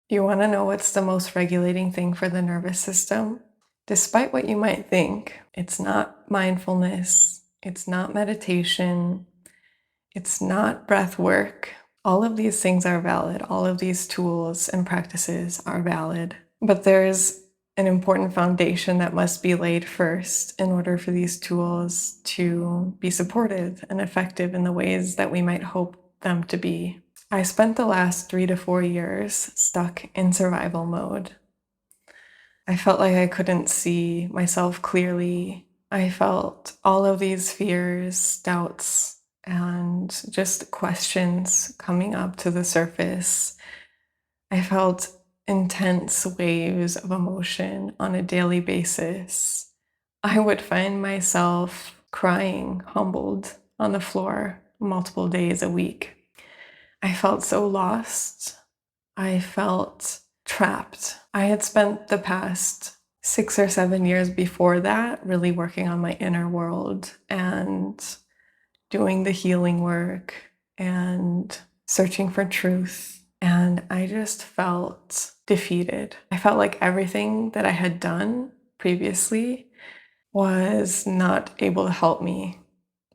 You want to know what's the most regulating thing for the nervous system? Despite what you might think, it's not mindfulness, it's not meditation, it's not breath work. All of these things are valid. All of these tools and practices are valid. But there's an important foundation that must be laid first in order for these tools to be supportive and effective in the ways that we might hope them to be. I spent the last 3 to 4 years stuck in survival mode. I felt like I couldn't see myself clearly. I felt all of these fears, doubts, and just questions coming up to the surface. I felt intense waves of emotion on a daily basis. I would find myself crying, humbled on the floor multiple days a week. I felt so lost. I felt trapped. I had spent the past 6 or 7 years before that really working on my inner world and doing the healing work and searching for truth. And I just felt defeated. I felt like everything that I had done previously was not able to help me,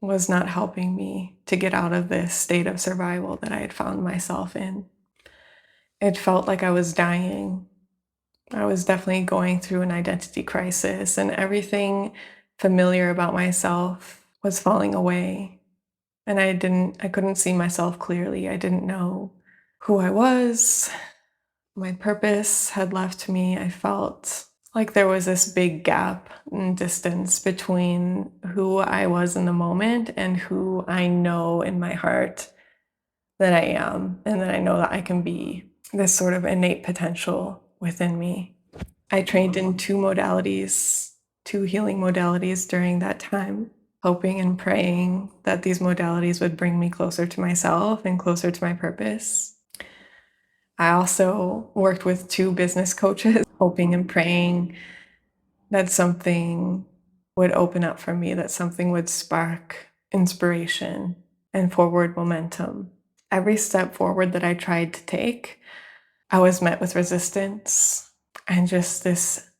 was not helping me to get out of this state of survival that I had found myself in. It felt like I was dying. I was definitely going through an identity crisis, and everything familiar about myself was falling away. And I couldn't see myself clearly. I didn't know who I was. My purpose had left me. I felt like there was this big gap and distance between who I was in the moment and who I know in my heart that I am, and that I know that I can be, this sort of innate potential within me. I trained in 2 modalities, 2 healing modalities during that time, hoping and praying that these modalities would bring me closer to myself and closer to my purpose. I also worked with 2 business coaches, hoping and praying that something would open up for me, that something would spark inspiration and forward momentum. Every step forward that I tried to take, I was met with resistance and just this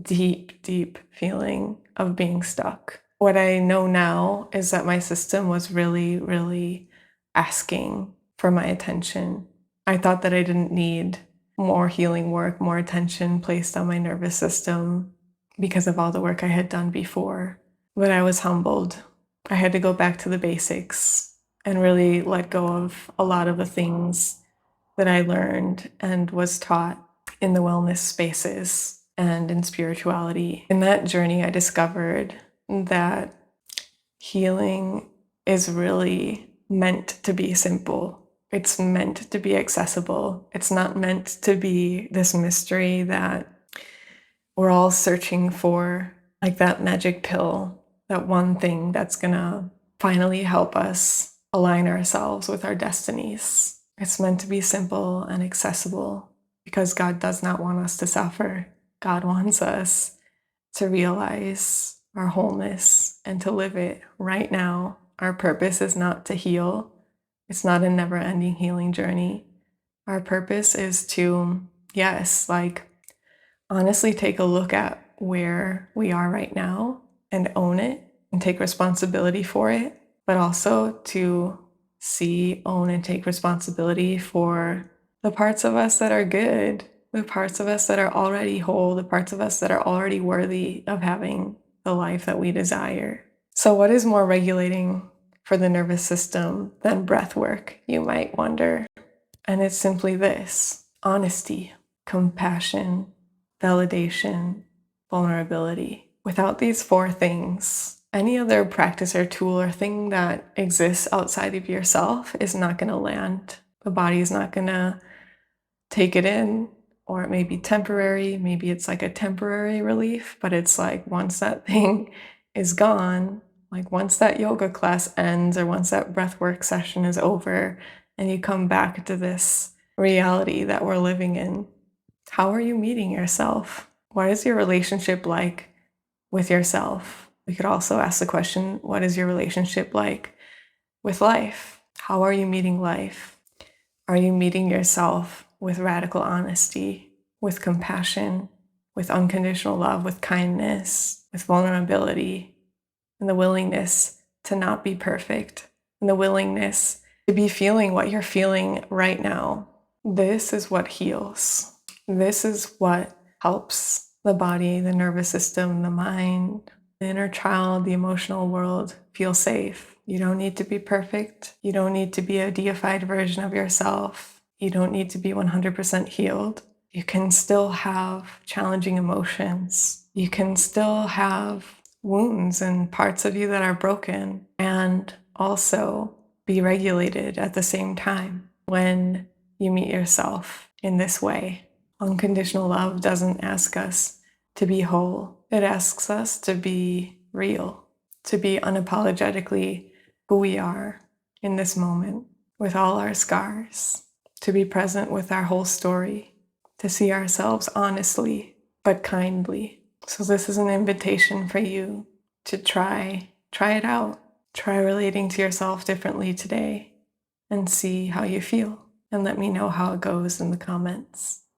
deep, deep feeling of being stuck. What I know now is that my system was really, really asking for my attention. I thought that I didn't need more healing work, more attention placed on my nervous system because of all the work I had done before. But I was humbled. I had to go back to the basics and really let go of a lot of the things that I learned and was taught in the wellness spaces and in spirituality. In that journey, I discovered that healing is really meant to be simple. It's meant to be accessible. It's not meant to be this mystery that we're all searching for, like that magic pill, that one thing that's gonna finally help us align ourselves with our destinies. It's meant to be simple and accessible because God does not want us to suffer. God wants us to realize our wholeness and to live it right now. Our purpose is not to heal. It's not a never-ending healing journey. Our purpose is to, yes, honestly take a look at where we are right now and own it and take responsibility for it, but also to see, own, and take responsibility for the parts of us that are good, the parts of us that are already whole, the parts of us that are already worthy of having the life that we desire. So what is more regulating for the nervous system than breath work, you might wonder? And it's simply this: honesty, compassion, validation, vulnerability. Without these 4 things, any other practice or tool or thing that exists outside of yourself is not going to land. The body's not going to take it in, or it may be temporary. Maybe it's like a temporary relief, but it's like once that thing is gone, like once that yoga class ends or once that breathwork session is over and you come back to this reality that we're living in, how are you meeting yourself? What is your relationship like with yourself? We could also ask the question, what is your relationship like with life? How are you meeting life? Are you meeting yourself with radical honesty, with compassion, with unconditional love, with kindness, with vulnerability, and the willingness to not be perfect, and the willingness to be feeling what you're feeling right now. This is what heals. This is what helps the body, the nervous system, the mind, the inner child, the emotional world feel safe. You don't need to be perfect. You don't need to be a deified version of yourself. You don't need to be 100% healed. You can still have challenging emotions. You can still have wounds and parts of you that are broken, and also be regulated at the same time when you meet yourself in this way. Unconditional love doesn't ask us to be whole. It asks us to be real, to be unapologetically who we are in this moment with all our scars, to be present with our whole story, to see ourselves honestly but kindly. So this is an invitation for you to try it out. Try relating to yourself differently today and see how you feel. And let me know how it goes in the comments.